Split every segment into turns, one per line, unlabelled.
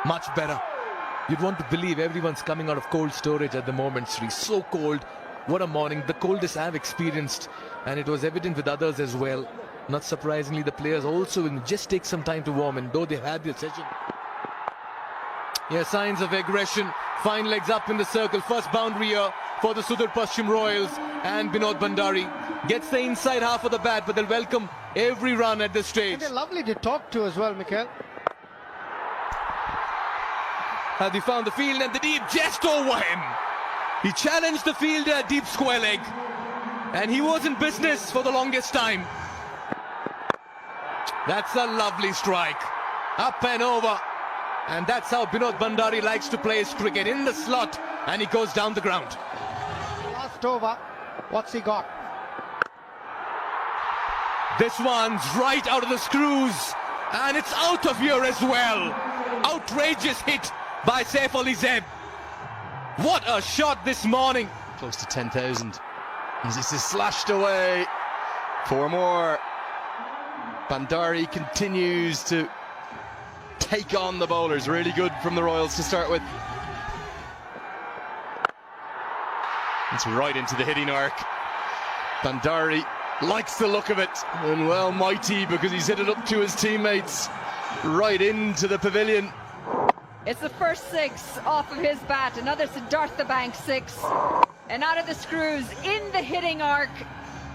Much better. You'd want to believe everyone's coming out of cold storage at the moment, Sri. So cold. What a morning. The coldest I've experienced. And it was evident with others as well. Not surprisingly, the players also will just take some time to warm in, though they've had their session. Yeah, signs of aggression. Fine legs up in the circle. First boundary here for the Sudurpaschim Royals. And Binod Bhandari gets the inside half of the bat, but they'll welcome every run at this stage.
And they're lovely to talk to as well, Mikhail.
Have they found the field and the deep just over him? He challenged the fielder, deep square leg. And he was in business for the longest time. That's a lovely strike. Up and over. And that's how Binod Bhandari likes to play his cricket, in the slot, and he goes down the ground.
Last over, what's he got?
This one's right out of the screws, and it's out of here as well. Outrageous hit by Saif Ali Zeb. What a shot this morning.
Close to 10,000. This is slashed away. 4 more. Bhandari continues to take on the bowlers. Really good from the Royals to start with. It's right into the hitting arc. Bhandari likes the look of it, and well might he, because he's hit it up to his teammates right into the pavilion.
It's the first 6 off of his bat. Another Siddhartha Bank 6. And out of the screws, in the hitting arc.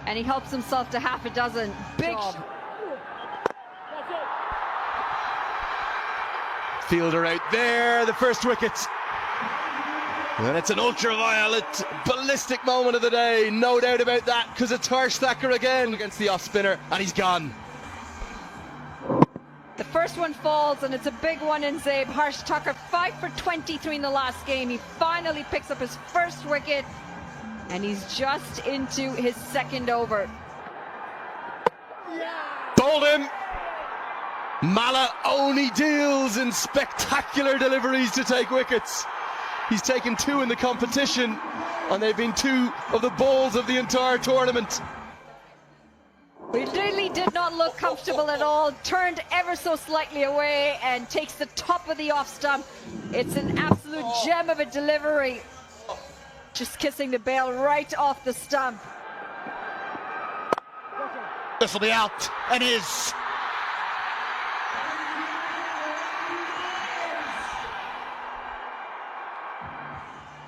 And he helps himself to half a dozen. Big shot.
Fielder out there, the first wicket. And it's an ultraviolet, ballistic moment of the day, no doubt about that, because it's Harsh Thacker again against the off spinner, and he's gone.
The first one falls, and it's a big one in Zabe. Harsh Thacker 5 for 23 in the last game. He finally picks up his first wicket, and he's just into his second over.
Told him. Mala only deals in spectacular deliveries to take wickets. He's taken 2 in the competition, and they've been 2 of the balls of the entire tournament.
He really did not look comfortable at all. Turned ever so slightly away and takes the top of the off stump. It's an absolute gem of a delivery. Just kissing the bail right off the stump.
This will be out, and is.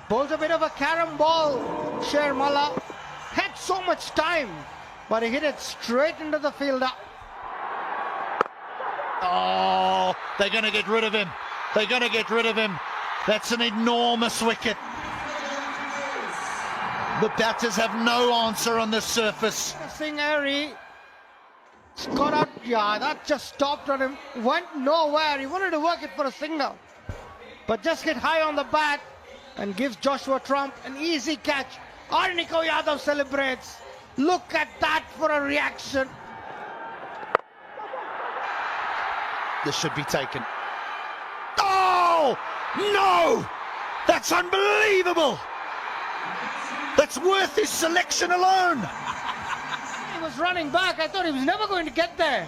Bowls a bit of a carom ball, Sharmala. Had so much time, but he hit it straight into the fielder.
Oh, they're going to get rid of him. They're going to get rid of him. That's an enormous wicket. The batters have no answer on this surface.
Singh Airee got out. Yeah, that just stopped on him. Went nowhere. He wanted to work it for a single, but just hit high on the bat and gives Joshua Trump an easy catch. Arniko Yadav celebrates. Look at that for a reaction.
This should be taken. Oh, no! That's unbelievable! That's worth his selection alone!
He was running back. I thought he was never going to get there.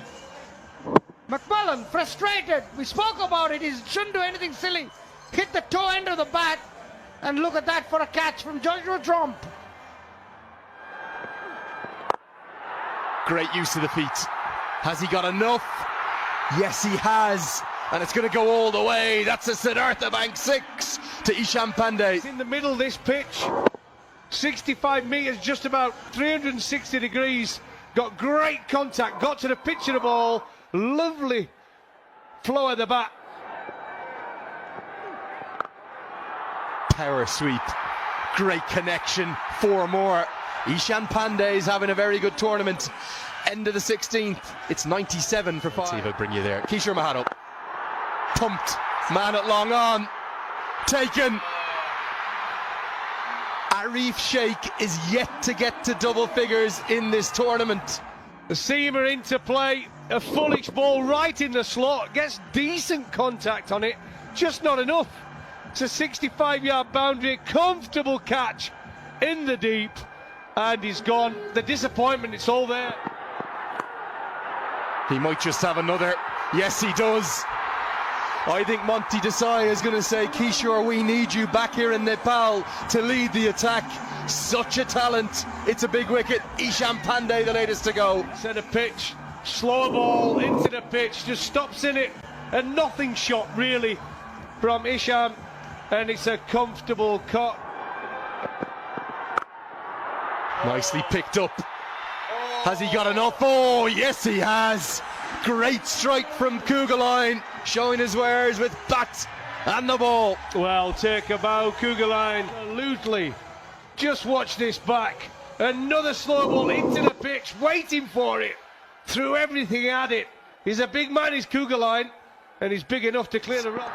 McMullen, frustrated. We spoke about it. He shouldn't do anything silly. Hit the toe end of the bat. And look at that for a catch from Joshua Trump.
Great use of the feet. Has he got enough? Yes, he has. And it's going to go all the way. That's a Siddhartha Bank 6 to Neesham Pandey.
It's in the middle of this pitch. 65 metres, just about 360 degrees. Got great contact. Got to the pitch of the ball. Lovely flow of the bat.
Power sweep, great connection, 4 more. Neesham Pandey is having a very good tournament. End of the 16th, it's 97 for 5. See if I'll bring you there. Kishore Mahado, pumped, man at long on, taken. Arif Sheikh is yet to get to double figures in this tournament.
The seamer into play, a fullish ball right in the slot, gets decent contact on it, just not enough. It's a 65-yard boundary, comfortable catch in the deep, and he's gone. The disappointment, it's all there.
He might just have another. Yes, he does. I think Monty Desai is going to say, Kishore, we need you back here in Nepal to lead the attack. Such a talent. It's a big wicket. Neesham Pandey, the latest to go.
Centre pitch, slow ball into the pitch, just stops in it, and nothing shot really from Neesham, and it's a comfortable cut.
Nicely picked up. Has he got enough? Oh, yes he has. Great strike from Kugelheim, showing his wares with bat and the ball.
Well, take a bow, Kugelheim. Absolutely. Just watch this back. Another slow ball into the pitch, waiting for it. Threw everything at it. He's a big man, he's Kugelheim, and he's big enough to clear the run.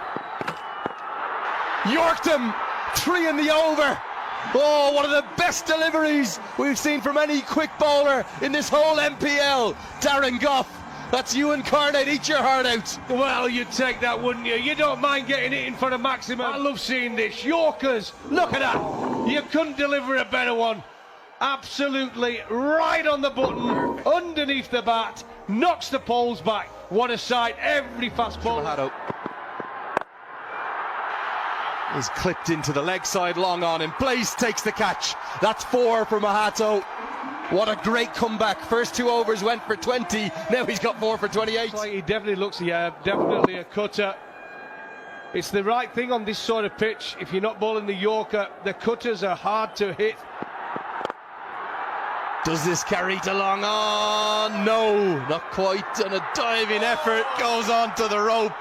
Yorked him. 3 in the over. Oh, one of the best deliveries we've seen from any quick bowler in this whole MPL. Darren Gough, that's you incarnate, eat your heart out.
Well, you'd take that, wouldn't you? You don't mind getting it in for the maximum. I love seeing this. Yorkers, look at that. You couldn't deliver a better one. Absolutely right on the button, underneath the bat, knocks the poles back. What a sight, every fast ball.
Is clipped into the leg side, long on, and Blaze takes the catch. That's 4 for Mahato. What a great comeback. First 2 overs went for 20, now he's got 4 for 28.
Like he definitely looks, definitely a cutter. It's the right thing on this sort of pitch. If you're not bowling the Yorker, the cutters are hard to hit.
Does this carry to long on? No, not quite. And a diving effort goes on to the rope.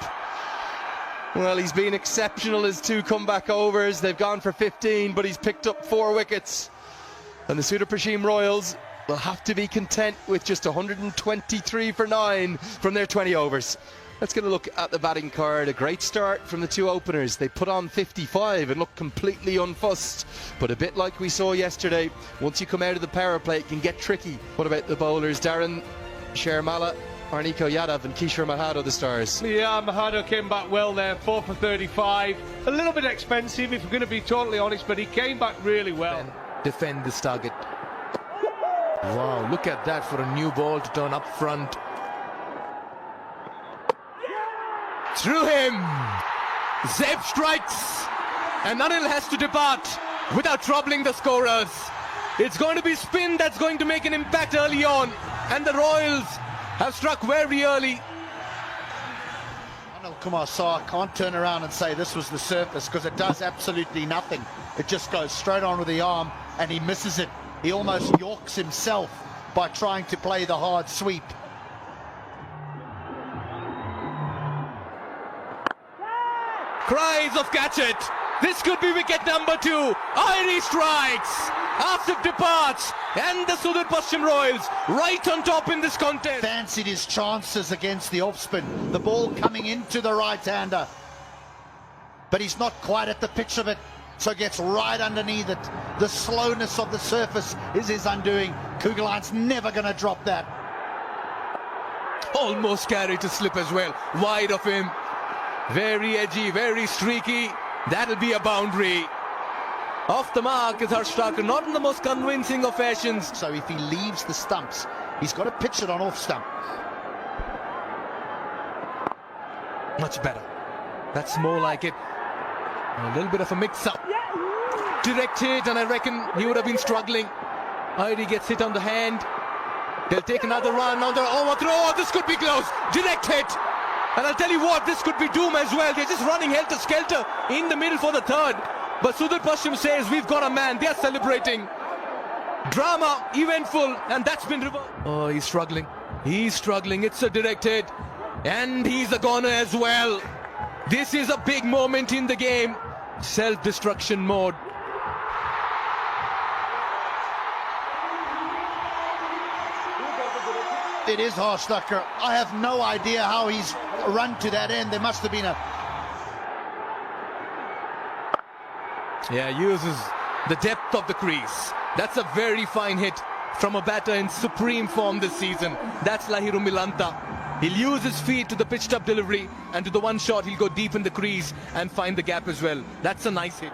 Well, he's been exceptional, his 2 comeback overs. They've gone for 15, but he's picked up 4 wickets. And the Sudurpaschim Royals will have to be content with just 123 for 9 from their 20 overs. Let's get a look at the batting card. A great start from the 2 openers. They put on 55 and look completely unfussed. But a bit like we saw yesterday, once you come out of the power play, it can get tricky. What about the bowlers? Darren Sharmala, Arniko Yadav and Kishore Mahato, the stars.
Yeah, Mahato came back well there, 4 for 35. A little bit expensive, if we're going to be totally honest, but he came back really well.
Defend this target. Wow, look at that for a new ball to turn up front. Through him. Zeb strikes. And Anil has to depart without troubling the scorers. It's going to be spin that's going to make an impact early on. And the Royals have struck very early.
Anil Kumar Saha can't turn around and say this was the surface, because it does absolutely nothing. It just goes straight on with the arm and he misses it. He almost yorks himself by trying to play the hard sweep.
Cries of catch it. This could be wicket number 2. Airee strikes. After departs, and the Sudurpaschim Royals right on top in this contest.
Fancied his chances against the off-spin. The ball coming into the right-hander. But he's not quite at the pitch of it, so gets right underneath it. The slowness of the surface is his undoing. Kugelheim's never going to drop that.
Almost carried to slip as well. Wide of him. Very edgy, very streaky. That'll be a boundary. Off the mark is Harshtaka, not in the most convincing of fashions.
So if he leaves the stumps, he's got to pitch it on off stump.
Much better. That's more like it. A little bit of a mix-up. Direct hit, and I reckon he would have been struggling. Airee gets hit on the hand. They'll take another run on the overthrow. Oh, this could be close. Direct hit. And I'll tell you what, this could be doom as well. They're just running helter-skelter in the middle for the 3rd. But Sudurpaschim says, we've got a man. They're celebrating. Drama, eventful, and that's been reversed. Oh, he's struggling. He's struggling. It's a direct hit. And he's a goner as well. This is a big moment in the game. Self-destruction mode.
It is Harshtaka. I have no idea how he's run to that end. There must have been a...
Yeah, uses the depth of the crease. That's a very fine hit from a batter in supreme form this season. That's Lahiru Milanta. He'll use his feet to the pitched up delivery, and to the one shot he'll go deep in the crease and find the gap as well. That's a nice hit.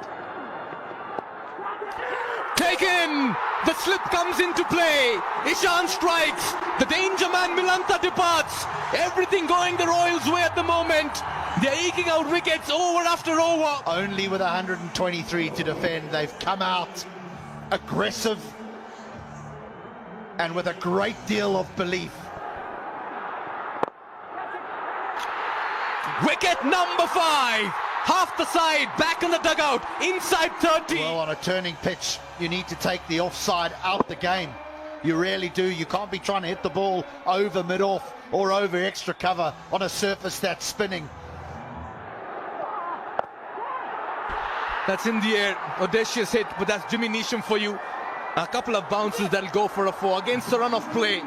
Taken! The slip comes into play. Ishan strikes. The danger man Milanta departs. Everything going the Royals' way at the moment. They're eking out wickets over after over.
Only with 123 to defend, they've come out aggressive and with a great deal of belief.
Wicket number 5. Half the side, back in the dugout, inside 30.
Well, on a turning pitch, you need to take the offside out the game. You really do. You can't be trying to hit the ball over mid-off or over extra cover on a surface that's spinning.
That's in the air, audacious hit, but that's Jimmy Neesham for you. A couple of bounces that'll go for a 4 against the run of play,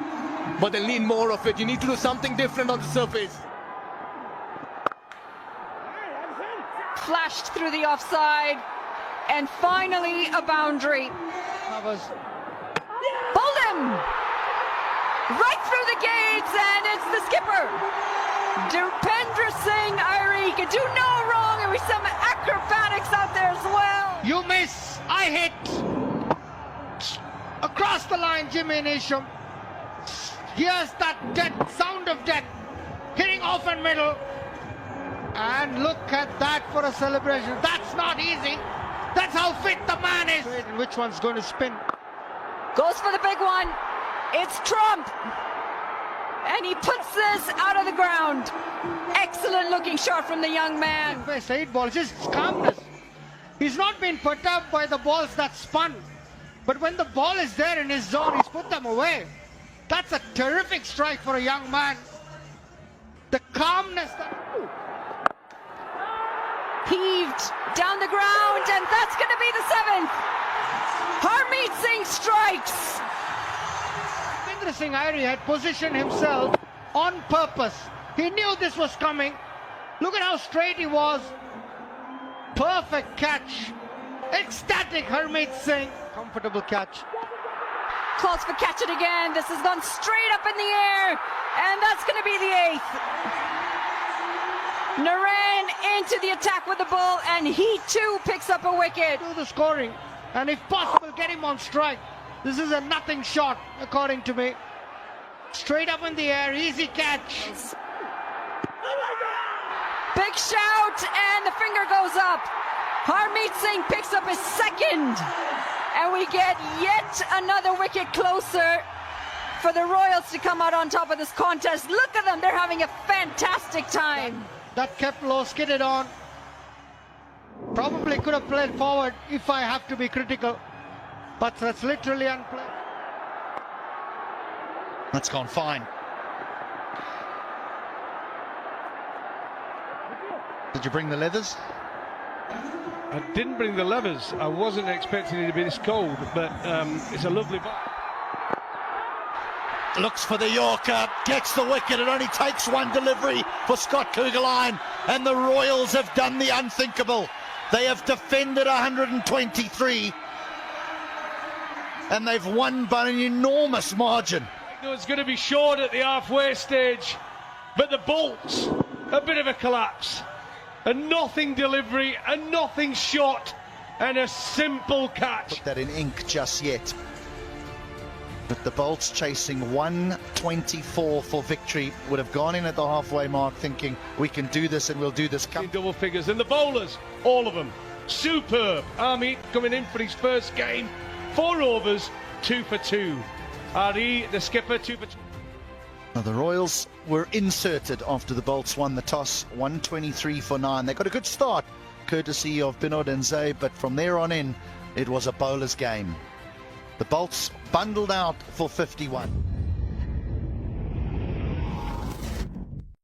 but they'll need more of it. You need to do something different on the surface.
Flashed through the offside, and finally a boundary. Bowled him right through the gates, and it's the skipper, Dipendra Singh Airee. Could do no wrong, and with some acrobatics out there as well.
You miss, I hit. Across the line, Jimmy Neesham. Here's that death, sound of death, hitting off and middle. And look at that for a celebration. That's not easy. That's how fit the man is. Which one's going to spin?
Goes for the big one. It's Trump. And he puts this out of the ground. Excellent looking shot from the young man.
8 balls, just calmness. He's not been put up by the balls that spun. But when the ball is there in his zone, he's put them away. That's a terrific strike for a young man. The calmness.
Heaved down the ground, and that's going to be the 7th. Harmeet Singh strikes.
Dipendra Singh Airee had positioned himself on purpose. He knew this was coming. Look at how straight he was. Perfect catch. Ecstatic Harmeet Singh. Comfortable catch.
Calls for catch it again. This has gone straight up in the air, and that's going to be the 8th. Narain into the attack with the ball, and he too picks up a wicket.
Do the scoring, and if possible, get him on strike. This is a nothing shot, according to me. Straight up in the air, easy catch.
Big shout, and the finger goes up. Harmeet Singh picks up his 2nd, and we get yet another wicket closer for the Royals to come out on top of this contest. Look at them, they're having a fantastic time.
That kept low, skidded on. Probably could have played forward if I have to be critical. But that's literally unplayed.
That's gone fine. Did you bring the leathers?
I didn't bring the levers. I wasn't expecting it to be this cold, but it's a lovely ball.
Looks for the Yorker, gets the wicket. It only takes one delivery for Scott Kugelheim, and the Royals have done the unthinkable. They have defended 123, and they've won by an enormous margin.
It's going to be short at the halfway stage, but the Bolts, a bit of a collapse. A nothing delivery, a nothing shot, and a simple catch.
Put that in ink just yet. But the Bolts chasing 124 for victory would have gone in at the halfway mark thinking we can do this and we'll do this.
In double figures, and the bowlers, all of them, superb. Harmeet coming in for his first game, 4 overs, 2 for 2. Airee, the skipper, 2 for 2.
Now the Royals were inserted after the Bolts won the toss, 123 for 9. They got a good start, courtesy of Binod Bhandari, but from there on in, it was a bowler's game. The Bolts bundled out for 51.